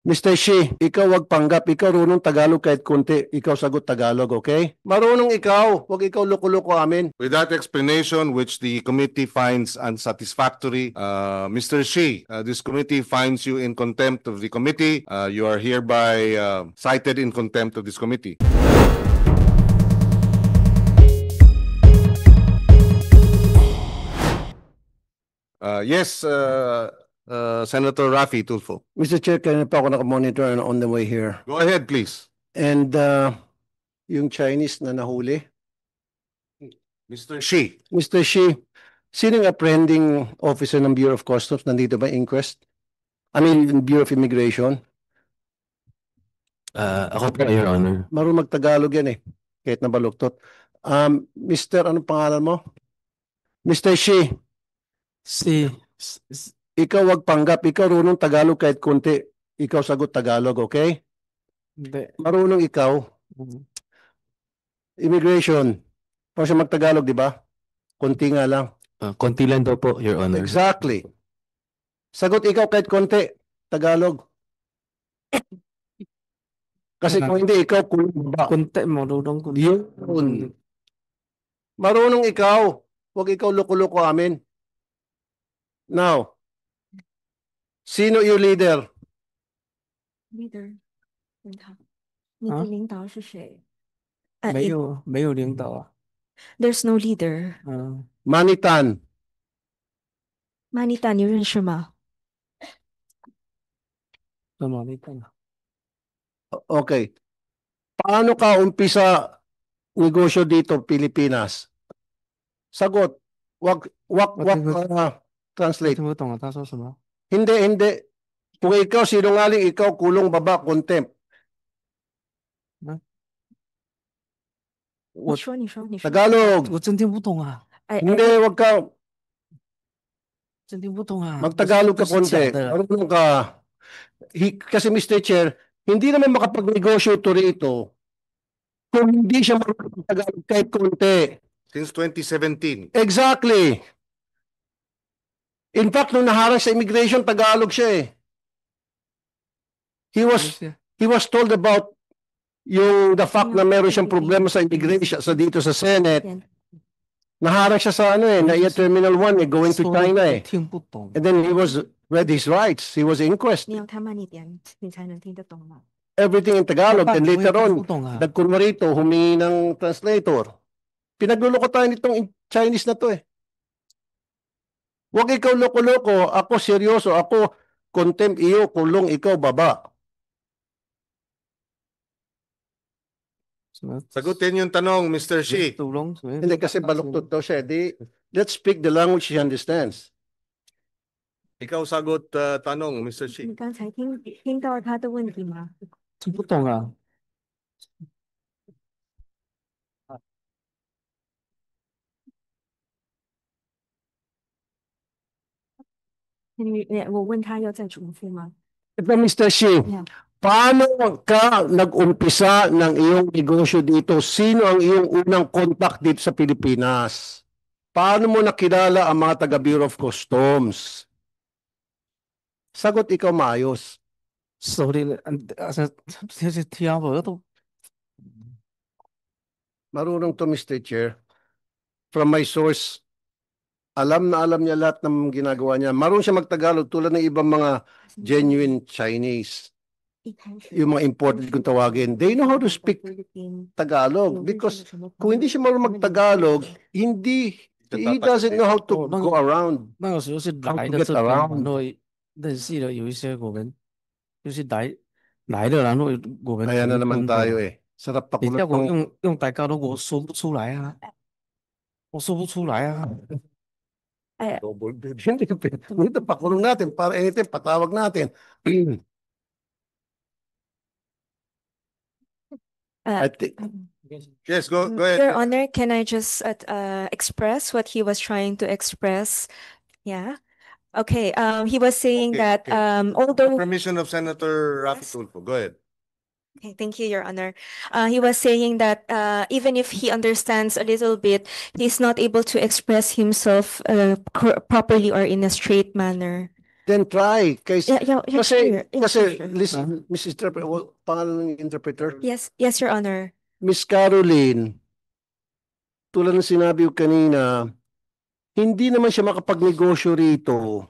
Mr. Shi, ikaw wag panggap. Ikaw runong Tagalog kahit kunti. Ikaw sagot Tagalog, okay? Marunong ikaw. Wag ikaw loko-loko amin. With that explanation, which the committee finds unsatisfactory, Mr. Shi, this committee finds you in contempt of the committee. You are hereby cited in contempt of this committee. Yes, Senator Raffy Tulfo. Mr. Chair, kanina pa ako nakamonitor and on the way here. Go ahead, please. And yung Chinese na nahuli. Mr. Shi. Mr. Shi, sinong apprehending officer ng Bureau of Customs? Nandito ba inquest? I mean, Bureau of Immigration? Ako po, Your Honor. Marunong mag-Tagalog yan eh. Kahit nabaluktot. Mr. Anong pangalan mo? Mr. Shi, ikaw wag panggap. Ikaw runong Tagalog kahit kunti. Ikaw sagot Tagalog, okay? Hindi. Marunong ikaw. Immigration. Paano siya mag-Tagalog, di ba? Kunti nga lang. Konti lang daw po, Your Honor. Exactly. Sagot ikaw kahit konti. Tagalog. Kasi kung hindi, ikaw kulong ba? Konti, marunong ko. Yun. Marunong ikaw. Huwag ikaw loko-loko amin. Now, sino yung leader? Leader，问他，你的领导是谁？没有领导啊。 There's no leader。 Manitan. Manita，你认识吗？ Okay. Paano ka umpisa negosyo dito, Pilipinas? Sagot. Wag translate. 听不懂啊，他说什么？ Hindi. Kung ikaw sinungaling, ikaw kulong baba, contempt. 你说，你说，你说。 Tagalog. 我真听不懂啊， Hindi, wag ka. 真听不懂啊。 Mag-Tagalog ka 不是 konti. 假的。 Marunong ka. Kasi Mr. Chair, hindi naman makapag-negosyo to rito kung hindi siya marunong Tagalog kahit konti. Since 2017. Exactly. In fact, nung naharang sa immigration, Tagalog siya eh. He was told about the fact na meron siyang problema sa immigration dito sa Senate. Naharang siya sa NAIA Terminal 1 going to China eh. 听不懂。 And then he was read his rights. He was inquest. 你要他慢一点，你才能听得懂吗？ Everything in Tagalog. And later on, 不懂啊。 nagkunwa rito, humingi ng translator. Pinagluloko tayo nitong Chinese na to eh. Huwag ikaw loko-loko. Ako seryoso. Ako contempt iyo, kulong ikaw baba. Sagutin yung tanong, Mr. Shi. Hindi kasi baluktot daw siya. Let's speak the language she understands. Ikaw sagot tanong, Mr. Shi. 你刚才听到他的问题吗？ 听不懂啊。 我问他要再重复吗？ Ito, Mr. Shi, Yeah. paano ka nag-umpisa ng iyong negosyo dito? Sino ang iyong unang contact dito sa Pilipinas? Paano mo nakilala ang mga taga Bureau of Customs? Sagot ikaw maayos. Sorry, 这些听不懂。 Marunong to, Mr. Chair. From my source, alam na alam niya lahat ng ginagawa niya. Marunong siya magtagalog tulad ng ibang mga genuine Chinese. 一开始 Yung mga imported kung tawagin. They know how to speak Tagalog because kung hindi siya marunong mag-Tagalog, he doesn't know how to go around. 那个时候是来 How to 的 get 这边， around. 然后认识了有一些我们就是来的，然后我们 Kaya na naman tayo eh. Sarap 你叫 pakulot 我 ng 用大家都我说不出来啊，我说不出来啊。 double bed. Dito pakulong natin para anytime patawag natin. I think, Yes, go ahead. Your Honor, can I just express what he was trying to express? Yeah. Okay. He was saying Okay, that okay. although Permission of Senator Raffy Tulfo. Go ahead. Okay, thank you, Your Honor. He was saying that even if he understands a little bit, he's not able to express himself properly or in a straight manner. then try. Kasi, Yes, sure. listen, Mrs. Interpreter, pangalan ng interpreter? Yes, Your Honor. Miss Caroline, tulad ng sinabi ko kanina, hindi naman siya makapagnegosyo rito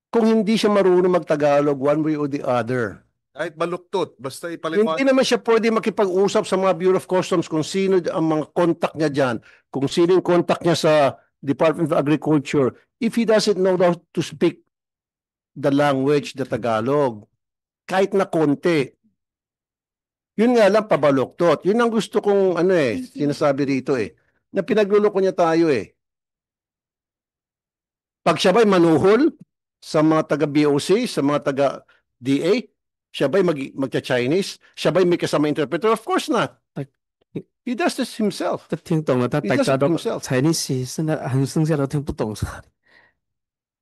kung hindi siya marunong magtagalog one way or the other. Kahit baluktot, basta ipaliwanag. Hindi naman siya pwede makipag-usap sa mga Bureau of Customs kung sino ang mga contact niya dyan, kung sino yung contact niya sa Department of Agriculture, if he doesn't know how to speak the language, the Tagalog, kahit na konti. Yun nga lang, pabaluktot. Yun ang gusto kong sinasabi rito na pinagluloko niya tayo Pag siya ba'y manuhol sa mga taga-BOC, sa mga taga-DA, siya ba'y magcha-Chinese? Siya ba'y may kasama interpreter? Of course not. He does this himself. 他听懂了，他 He 大 does 家 it 都 himself. 才那些，剩下都听不懂。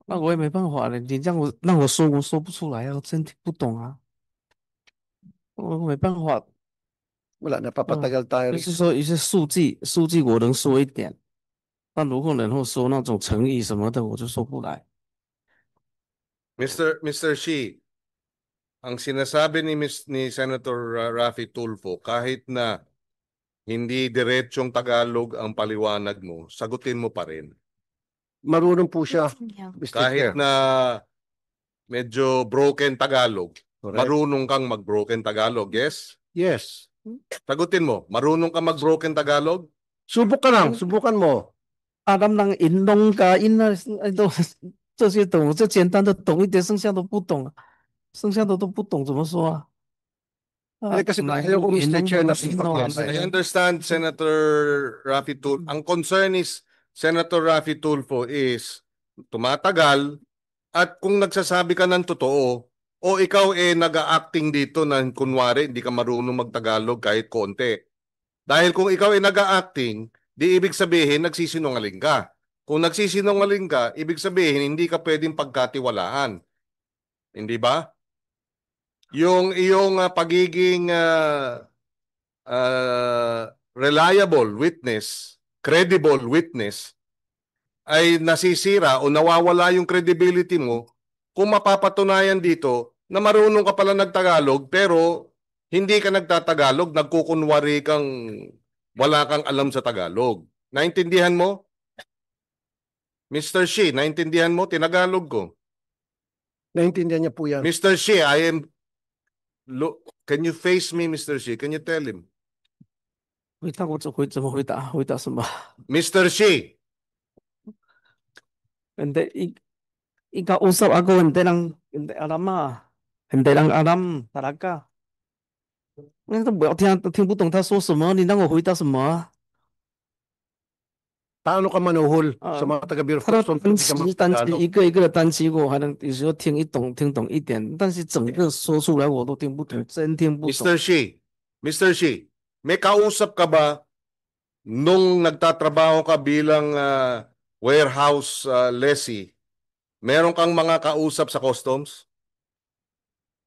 那我也没办法了，你让我说，我说不出来啊，我真听不懂啊，我没办法。 Wala, napapatagal tayo 就 rito. 是说一些数据我能说一点，但如果然后说那种成语什么的，我就说不来。 Mr. Shi, ang sinasabi ni Senator Raffy Tulfo, kahit na hindi diretsong Tagalog ang paliwanag mo, sagutin mo pa rin. Marunong po siya, Yeah. Mr. Kahit Chair. na medyo broken Tagalog, Correct. marunong kang mag-broken Tagalog, yes? Yes. Sagutin mo, marunong kang mag-broken Tagalog? Subukan mo. 阿南人银龙噶银那都这些懂，这简单的懂一点，剩下都不懂，剩下的都不懂怎么说啊？ Kasi ayaw ko, Mr. Chair, na I understand, Senator Raffy Tulfo. Ang concern is, Senator Raffy Tulfo is tumatagal at kung nagsasabi ka ng totoo o ikaw nag-a-acting dito na kunwari hindi ka marunong magtagalog kahit konti. Dahil kung ikaw nag-a-acting, di ibig sabihin nagsisinungaling ka. Kung nagsisinungaling ka, ibig sabihin hindi ka pwedeng pagkatiwalaan. Hindi ba? Yung iyong pagiging reliable witness, credible witness, ay nasisira o nawawala yung credibility mo kung mapapatunayan dito na marunong ka pala nagtagalog pero hindi ka nagtatagalog, nagkukunwari kang wala kang alam sa Tagalog. Naintindihan mo? Mr. Shi, naintindihan mo? Tinagalog ko. Naintindihan niya po yan. Mr. Shi, can you face me, Mr. Shi? Can you tell him? 回答我怎么回答？回答什么？ Mr. Shi, Hindi ikausap ako, hindi alam hindi lang alam talaga. 那都不要听不懂他说什么，你让我回答什么啊？ Paano ka manuhol sa mga taga-Bureau of 他的 Customs? 单词一个一个的单词，我还能有时候听懂一点，但是整个说出来我都听不懂，真听不懂。 Mr. Shi, may kausap ka ba nung nagtatrabaho ka bilang warehouse lessee? Meron kang mga kausap sa customs?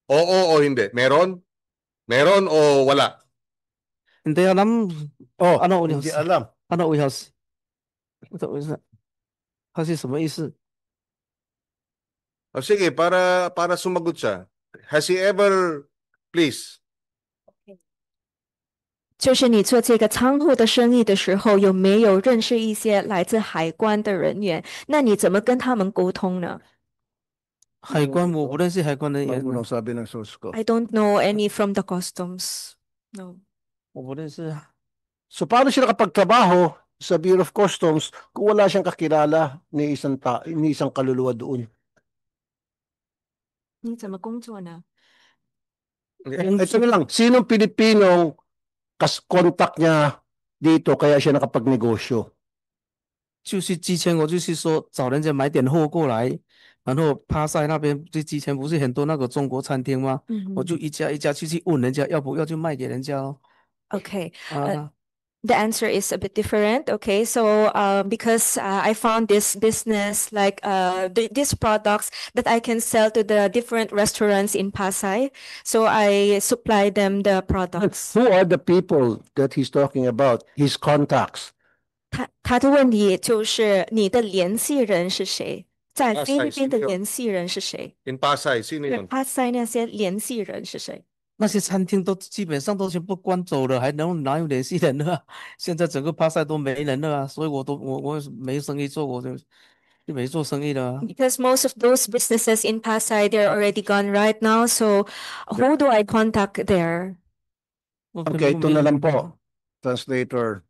Oo o hindi? Meron? Meron o wala? Hindi alam. Oh, ano hindi alam. ano uyas? 不是，他是什么意思？ O sige, para sumagot siya. Has he ever, please? 就是你做这个仓库的生意的时候，有没有认识一些来自海关的人员？那你怎么跟他们沟通呢？海关我不认识海关人员， Marunong sabi ng source ko. I don't know any from the customs. No. 我不认识。 So paano siya nakapagtrabaho sa Bureau of Customs kung wala siyang kakilala ni isang kaluluwa doon? 你怎么工作呢？ Ito na lang, sinong Pilipinong contact niya dito kaya siya nakapagnegosyo? 就是之前我就是说找人家买点货过来，然后帕赛那边之前不是很多那个中国餐厅吗？我就一家一家去问人家要不要就卖给人家哦。 Okay. 啊， The answer is a bit different. Okay, so because I found this business like these products that I can sell to the different restaurants in Pasay, so I supply them the products. Who are the people that he's talking about? His contacts. 他的问题就是你的联系人是谁？在 Pasay, 菲律宾的 sino? 联系人是谁？ In Pasay, sino 是 yun? 巴塞那些联系人是谁？那些餐厅都基本上都全部关走了，还哪有联系人呢？现在整个巴塞都没人了啊，所以我没生意做，我就没做生意了啊。 Because most of those businesses in Pasay, they're already gone right now. So who do I contact there? 我 Okay, 全部 ito 没 na 有 lang po. Translator.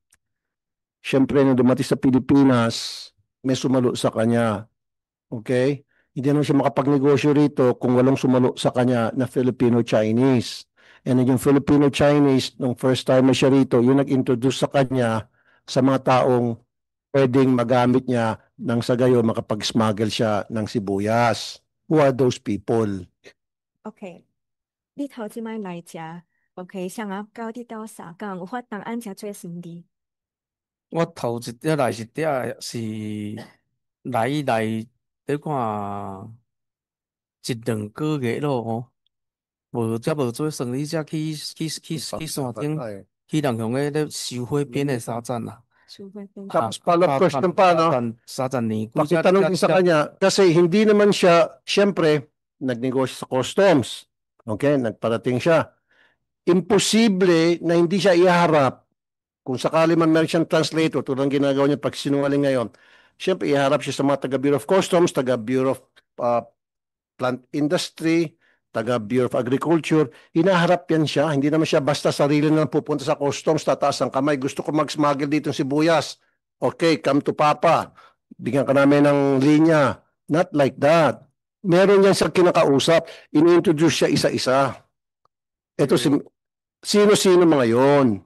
Siyempre, nung dumating sa Pilipinas, may sumalo sa kanya. Okay? Hindi naman siya makapagnegosyo rito kung walang sumalo sa kanya na Filipino-Chinese. And then yung Filipino-Chinese, nung first time na siya rito, yung nag-introduce sa kanya sa mga taong pwedeng magamit niya nang sa gayon makapag-smuggle siya ng sibuyas. Who are those people? OK，你头即摆来食，OK，像啊到你到沙港有法当按食做生意。我头一点来是来得看1、2个月咯吼，无做生意，才去山顶，去人向个咧收火边的沙站啦。 除非分 Tapos follow-up question pa, no?沙站尼姑Pakitanong din sa kanya, kasi hindi naman siya, siyempre, nagnegosyo sa customs. Okay, nagparating siya. Imposible na hindi siya iharap kung sakali man meron siyang translator, tulad ng ginagawa niya pag sinungaling ngayon. Siyempre, iharap siya sa mga taga-Bureau of Customs, taga-Bureau of Plant Industry, taga-Bureau of Agriculture. Hinaharap yan siya. Hindi naman siya basta sarili na lang pupunta sa customs, tataas ang kamay. Gusto ko mag-smuggle dito ng sibuyas. Okay, come to Papa. Bigyan ka namin ng linya. Not like that. Meron yan sa kinakausap. Ini-introduce siya isa-isa. Ito sino-sino mga yon.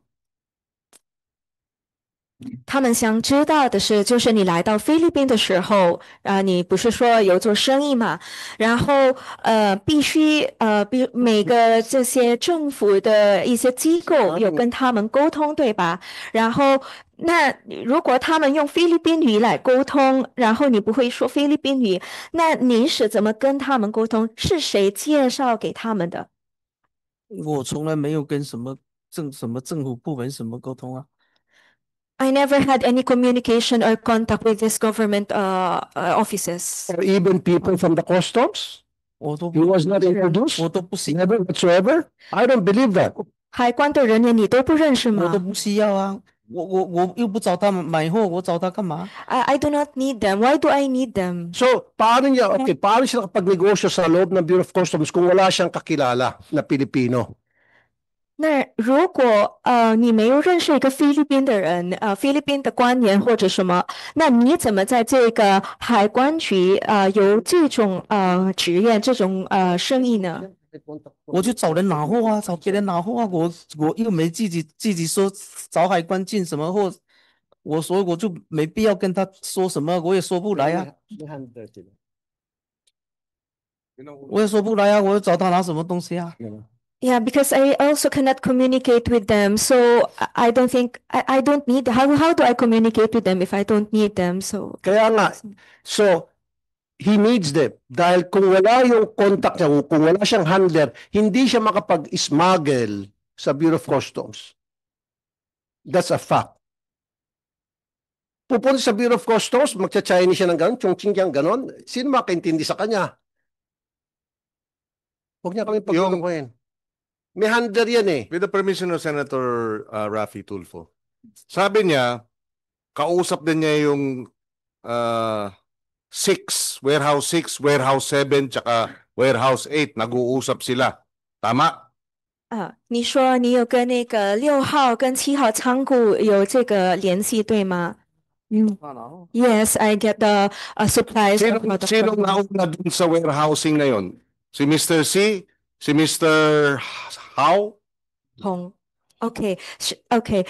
他们想知道的是，就是你来到菲律宾的时候，你不是说有做生意嘛？然后必须每个这些政府的一些机构有跟他们沟通，对吧？然后那如果他们用菲律宾语来沟通，然后你不会说菲律宾语，那你是怎么跟他们沟通？是谁介绍给他们的？我从来没有跟什么政府部门什么沟通啊。 I never had any communication or contact with this government offices. Or even people from the customs. 我都 He was not introduced. 我都不行， Never whatsoever. I don't believe that. 海关的人员你都不认识吗？我都不需要啊。我又不找他们买货，我找他干嘛？ I do not need them. Why do I need them? So, paano siya nakapagnegosyo sa loob ng Bureau of Customs kung wala siyang kakilala na Pilipino? 那如果你没有认识一个菲律宾的人，菲律宾的官员或者什么，那你怎么在这个海关局有这种职业这种生意呢？我就找人拿货啊，找别人拿货啊。我又没自己说找海关进什么货，所以我就没必要跟他说什么，我也说不来啊，我也说不来啊，我要找他拿什么东西啊？ Yeah, because I also cannot communicate with them, so I don't think I don't need. How do I communicate with them if I don't need them? So Kaya nga, so, he needs them. Dahil kung wala yung contact niya, kung wala siyang handler, hindi siya makapag-smuggle sa Bureau of Customs. That's a fact. Pupunta sa Bureau of Customs, magcha-Chinese siya ng gano'n, chong-ching yang gano'n, sino makaintindi sa kanya? Huwag niya kami pagkukuhin. May handler yan eh. With the permission of Senator Raffy Tulfo. Sabi niya, kausap din niya yung 6, warehouse 6, warehouse 7, tsaka warehouse 8. Nag-uusap sila. Tama? 你说你有跟那个6号跟7号仓库有这个联系，对吗？Yes, I get the supplies. Sino nauna dun sa warehousing na yon? Si Mr. C? Si Mr. How? 红，OK，是 OK，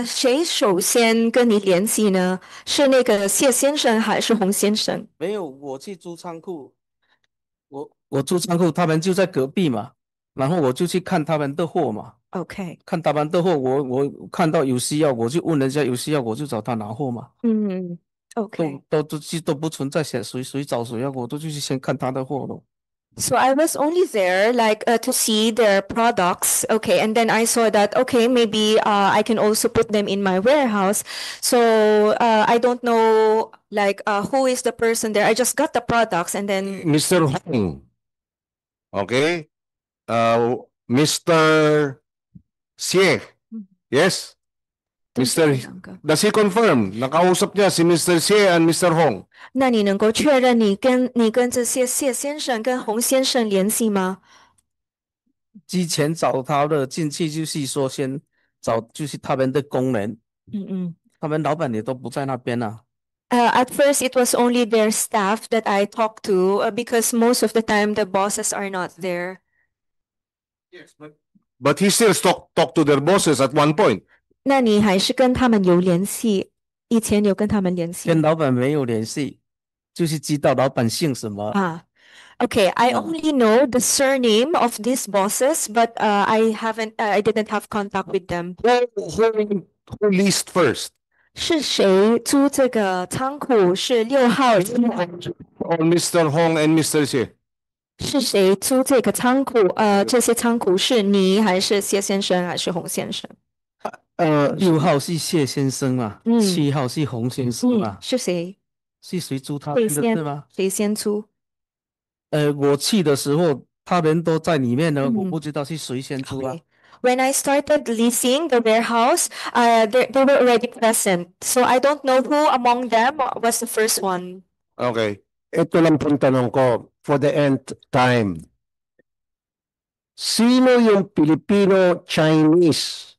谁首先跟你联系呢？是那个谢先生还是洪先生？没有，我去租仓库，我租仓库，他们就在隔壁嘛，然后我就去看他们的货嘛， OK，看他们的货，我看到有需要，我就问人家有需要，我就找他拿货嘛， OK，都不存在谁找谁要，我都去先看他的货咯。So I was only there like to see their products, okay, and then I saw that okay, maybe I can also put them in my warehouse. So I don't know like who is the person there. I just got the products and then Mr. Hong. Okay? Mr. Xie. Yes? Mr. Does he confirm? Nakausap niya si Mr. Xie and Mr. Hong. 那你能够确认你跟这些谢先生跟洪先生联系吗？之前找他的进去就是说先找就是他们的工人，他们老板也都不在那边啊。At first, it was only their staff that I talked to because most of the time the bosses are not there. But he still talk to their bosses at one point. 那你还是跟他们有联系？以前有跟他们联系跟老板没有联系，就是知道老板姓什么。啊？Okay, I only know the surname of these bosses, but I didn't have contact with them. Who leased first? 是谁租这个仓库？是6号Or Mr. Hong and Mr. Xie? 是谁租这个仓库？这些仓库是你还是谢先生还是洪先生？ 6号是谢先生嘛，7号是洪先生嘛，是谁？是谁租他们的是吗？谁先租？我去的时候他们都在里面呢，我不知道是谁先租啊。When I started leasing the warehouse, they were already present. So I don't know who among them was the first one. Okay. Ito lang po ang tanong ko, for the nth time. Sino yung Filipino-Chinese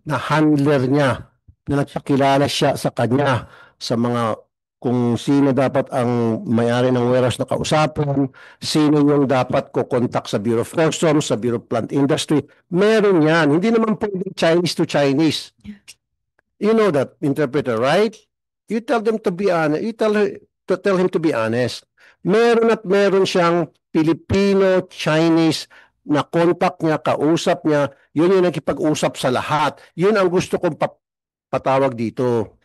na handler niya na nagpakilala siya sa kanya sa mga kung sino dapat ang may-ari ng warehouse na kausapin, sino yung dapat ko contact sa Bureau of Customs, sa Bureau of Plant Industry. Meron yan. Hindi naman pwedeng Chinese to Chinese. You know that, interpreter, right? You tell them to be honest. You tell him to be honest. Meron at meron siyang Filipino-Chinese na contact niya, kausap niya, yun yung nakipag-usap sa lahat. Yun ang gusto kong patawag dito.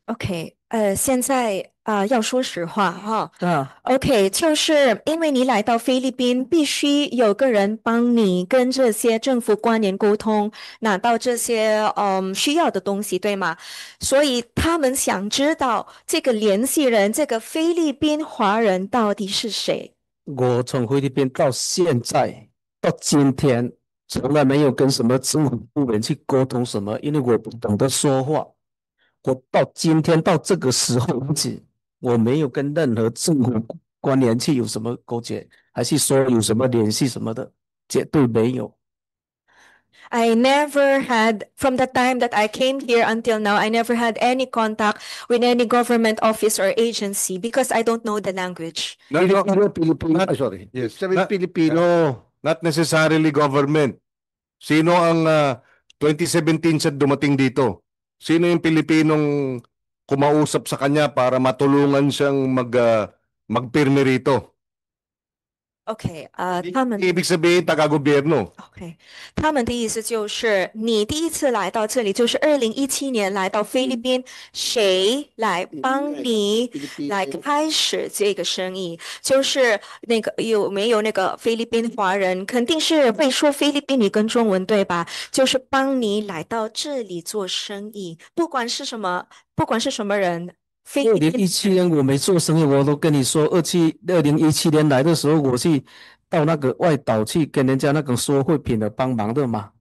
OK，现在要说实话哈。啊， OK，就是因为你来到菲律宾，必须有个人帮你跟这些政府官员沟通，拿到这些需要的东西，对吗？所以他们想知道这个联系人，这个菲律宾华人到底是谁？我从菲律宾到现在到今天，从来没有跟什么政府部门去沟通什么，因为我不懂得说话。我到今天到这个时候为止，我没有跟任何政府官员去有什么勾结，还是说有什么联系什么的，绝对没有。I never had, from the time that I came here until now, I never had any contact with any government office or agency because I don't know the language. Filipino, sorry. Yes. Sabi Filipino. Not necessarily government. Sino ang 2017 siya dumating dito? Sino yung Pilipinong kumausap sa kanya para matulungan siyang magpirme rito? OK，他们 Ibig sabihin, taga-gobyerno. OK，他们的意思就是你第一次来到这里，就是2017年来到菲律宾，谁来帮你来开始这个生意？就是那个有没有那个菲律宾华人？肯定是会说菲律宾语跟中文，对吧？就是帮你来到这里做生意，不管是什么人。菲律宾2017年我没做生意，我都跟你说，2017年来的时候，我去到那个外岛去跟人家那个收汇品的帮忙的嘛，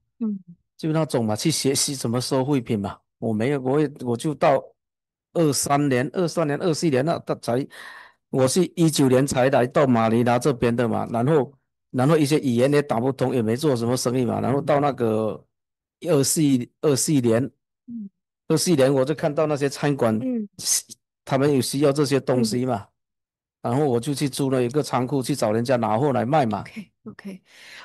就那种嘛，去学习怎么收汇品嘛。我没有，我就到23年、24年了，我是19年才来到马尼拉这边的嘛，然后一些语言也打不通，也没做什么生意嘛，然后到那个24年我就看到那些餐馆，他们有需要这些东西嘛，然后我就去租了一个仓库去找人家拿货来卖嘛。Okay.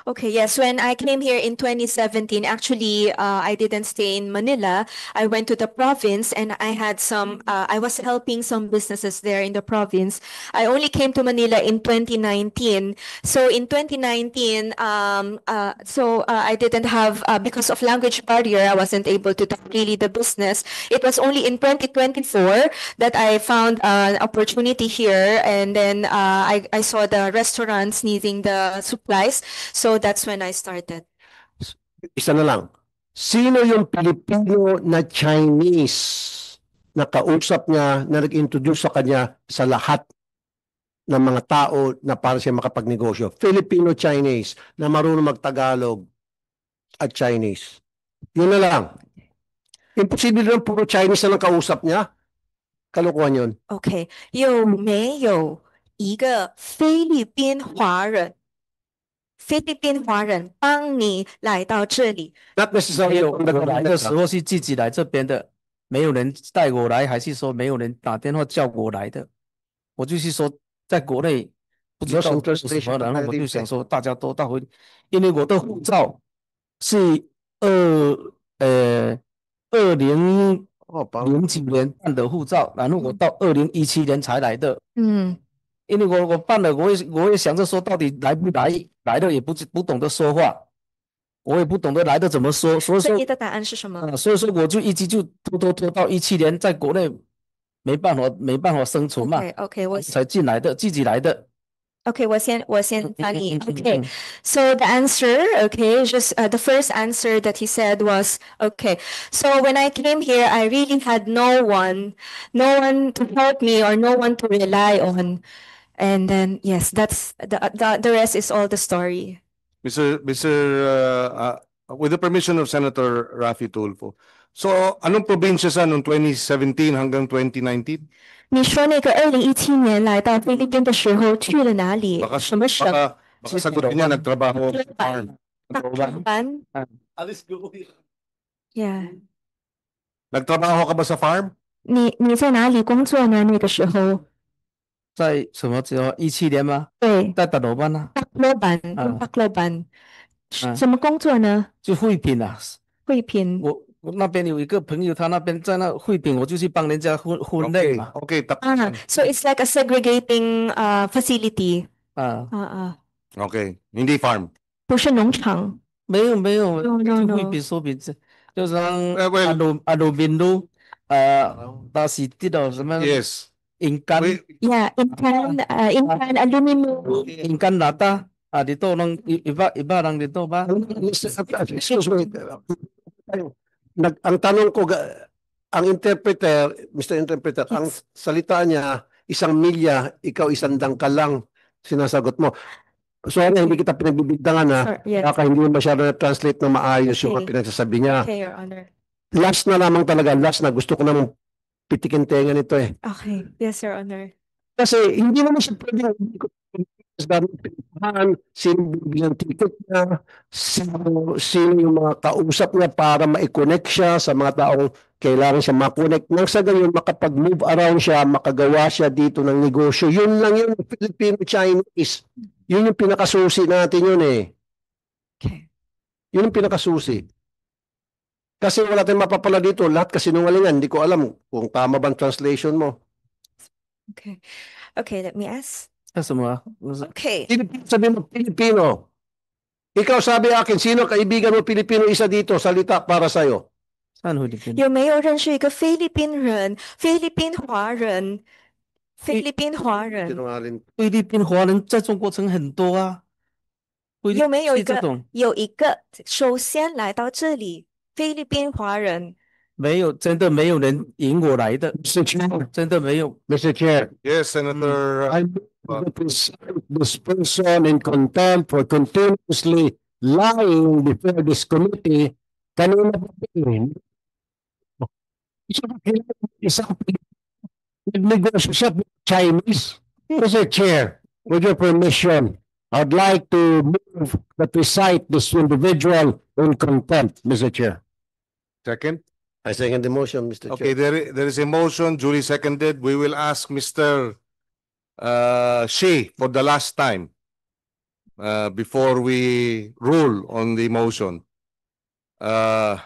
Okay. Yes. When I came here in 2017, actually, I didn't stay in Manila. I went to the province and I had I was helping some businesses there in the province. I only came to Manila in 2019. So in 2019, I didn't have, because of language barrier, I wasn't able to talk really the business. It was only in 2024 that I found an opportunity here, and then I saw the restaurants needing the supplies, so that's when I started. Isa na lang. Sino yung Pilipino na Chinese na kausap niya na nag-introduce sa kanya sa lahat ng mga tao na para siya makapagnegosyo? Filipino-Chinese na marunong mag-Tagalog at Chinese. Yun na lang. Imposible lang puro Chinese na lang kausap niya. Kalokohan yun. Okay. 有没有一个菲律宾华人帮你来到这里？ Not 还 necessarily 有 from the 我来的 government, 时候是自己来这边的，没有人带我来，还是说没有人打电话叫我来的？我就是说，在国内不知 Just 道 interest 做什么， station 然后我就 competitive 想说大家都到回，因为我的护照是2009Oh, 年办的护照，然后我到2017年才来的。嗯，因为我办了，我也想着说，到底来不来？来了也不懂得说话，我也不懂得来的怎么说，所以说所以你的答案是什么？所以说我就一直就拖到17年，在国内没办法生存嘛， Okay, 我才进来的，自己来的。Okay, 我先翻译。 Okay, 嗯 so the answer, okay, just the first answer that he said was, okay, so when I came here, I really had no one to help me or no one to rely on. And then, yes, that's the rest is all the story. With the permission of Senator Raffy Tulfo. So, anong probinsya sa noong 2017 hanggang 2019? 你说那个2017年来到菲律宾的时候去了哪里？ Baka, 什么省？ baka sagutin niya, nagtrabaho sa farm. 班 ？Yeah. Nagtrabaho ka ba sa farm? 你在哪里工作呢？那个时候？在什么时候？17年吗？对，在大老板啊，巴洛班，嗯巴洛班，嗯什么工作呢？就汇品啊。汇品。我那边有一个朋友，他那边在那汇品，我就去帮人家分类 Okay, 嘛。 okay. So it's like a segregating facility. 啊，Okay, hindi farm. 不是农场。没有 No, 就 no. 汇品收品，就像 well- 阿鲁宾路，那是这种什么 Yes. 银干 Yeah, inkan aluminum. 银干拿大啊，你都能iba lang dito ba? Excuse me. Ang tanong ko, ang interpreter, Mr. Interpreter, ang salita niya, 1 milya, ikaw 1 dangkal lang, sinasagot mo. Sorry, hindi kita pinagbibigdangan ha. Yes. Baka hindi mo masyado na-translate na maayos yung Okay. pinagsasabi niya. Okay, Your Honor. Last na lamang talaga, last na. Gusto ko namang pitikin tenga nito eh. Okay. Yes, Your Honor. Kasi hindi naman siya pwedeng sino bibigyan ng ticket niya, sino yung mga kausap niya para ma-connect siya sa mga taong kailangan siya ma-connect. Nang sa gayon, makapag-move around siya, makagawa siya dito ng negosyo. Yun lang yun, Filipino-Chinese. Yun yung pinakasusi natin yun eh. Okay. Yun yung pinakasusi. Kasi wala tayong mapapala dito, lahat kasinungalingan. Hindi ko alam kung tama ba ang translation mo. Okay. Okay, let me ask. 那什么？ Okay. Sabi mo, Pilipino. Ikaw sabi akin, sino kaibigan mo Pilipino isa dito, salita para sa'yo? 上回的片有没有认识一个菲律宾人？菲律宾华人？菲律宾华人？ Sinungaling. 菲律宾华人在中国城很多啊。菲律有没有一个是这种？有一个首先来到这里，菲律宾华人？没有，真的没有人引我来的， Mr. Chair, 真的没有。 Mr. Chair, Yes, Senator. I present this person in contempt for continuously lying before this committee. Kanina pa rin. Isang nagnegosyo siya with Chinese. Mr. Chair, with your permission, I'd like to move that we cite this individual in contempt, Mr. Chair. Second. I second the motion, Mr. Okay, there is a motion duly seconded. We will ask Mr. Shea for the last time. before we rule on the motion. Tell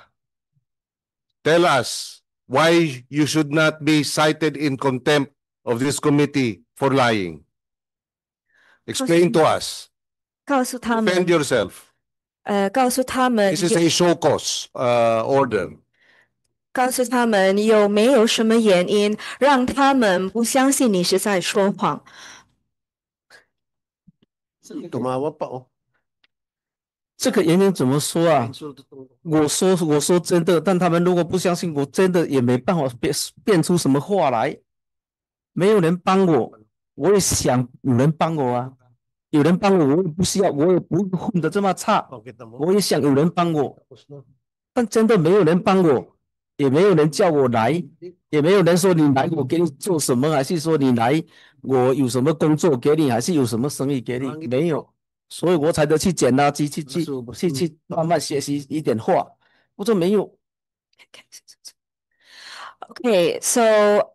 us why you should not be cited in contempt of this committee for lying. Explain to us. 告诉他 Defend 们， yourself. 告诉他们 This is a show cause order. 告诉他们有没有什么原因让他们不相信你是在说谎？ Tumawa pa, oh. 这个原因怎么说啊？我说真的，但他们如果不相信我，真的也没办法变出什么话来。没有人帮我，我也想有人帮我啊。有人帮我，我也不需要，我也不会混得这么差。 Kita mo. 我也想有人帮我， Tapos na. 但真的没有人帮我，也没有人叫我来，也没有人说你来我给你做什么，还是说你来我有什么工作给你，还是有什么生意给你，没有，所以我才得去捡垃圾，去慢慢学习一点话，我说没有。 Okay, so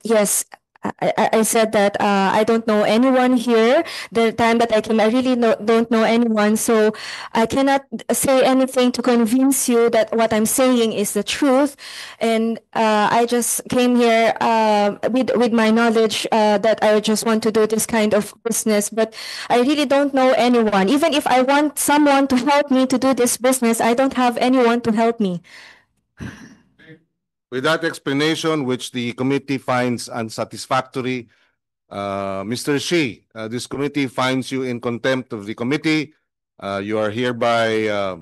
yes, I said that I don't know anyone here. The time that I came, I really don't know anyone, so I cannot say anything to convince you that what I'm saying is the truth. And I just came here with my knowledge that I just want to do this kind of business, but I really don't know anyone. Even if I want someone to help me to do this business, I don't have anyone to help me. With that explanation, which the committee finds unsatisfactory, Mr. Shi, this committee finds you in contempt of the committee. You are hereby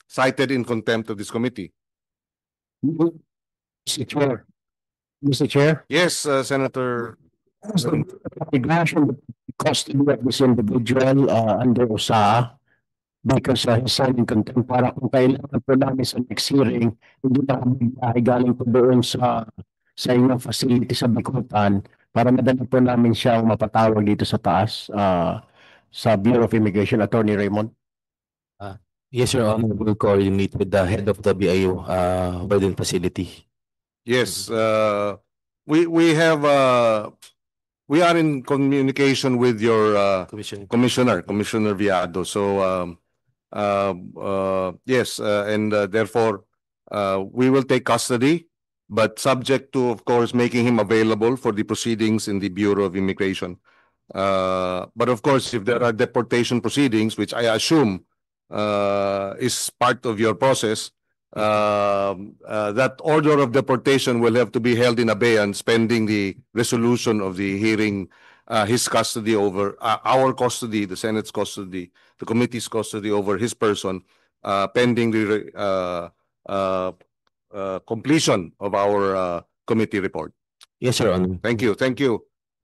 cited in contempt of this committee. Mr. Chair. Mr. Chair. Yes, Senator. Obligation custody of this individual under OSA because he's signing contempt para kung kailangan po namin sa next hearing, hindi na kami galing po doon sa inyong facility sa Bikutan para madali po namin siyang mapatawag dito sa taas sa Bureau of Immigration. Attorney Raymond. Yes, Your Honor, we'll coordinate with the head of the BIO within facility. Yes, we have we are in communication with your Commissioner Viado. So yes, and therefore we will take custody, but subject to, of course, making him available for the proceedings in the Bureau of Immigration. But of course, if there are deportation proceedings, which I assume is part of your process, that order of deportation will have to be held in abeyance pending the resolution of the hearing, his custody over our custody, the Senate's custody, the committee's custody over his person, pending the completion of our committee report. Yes, Your Honor. Thank you. Thank you.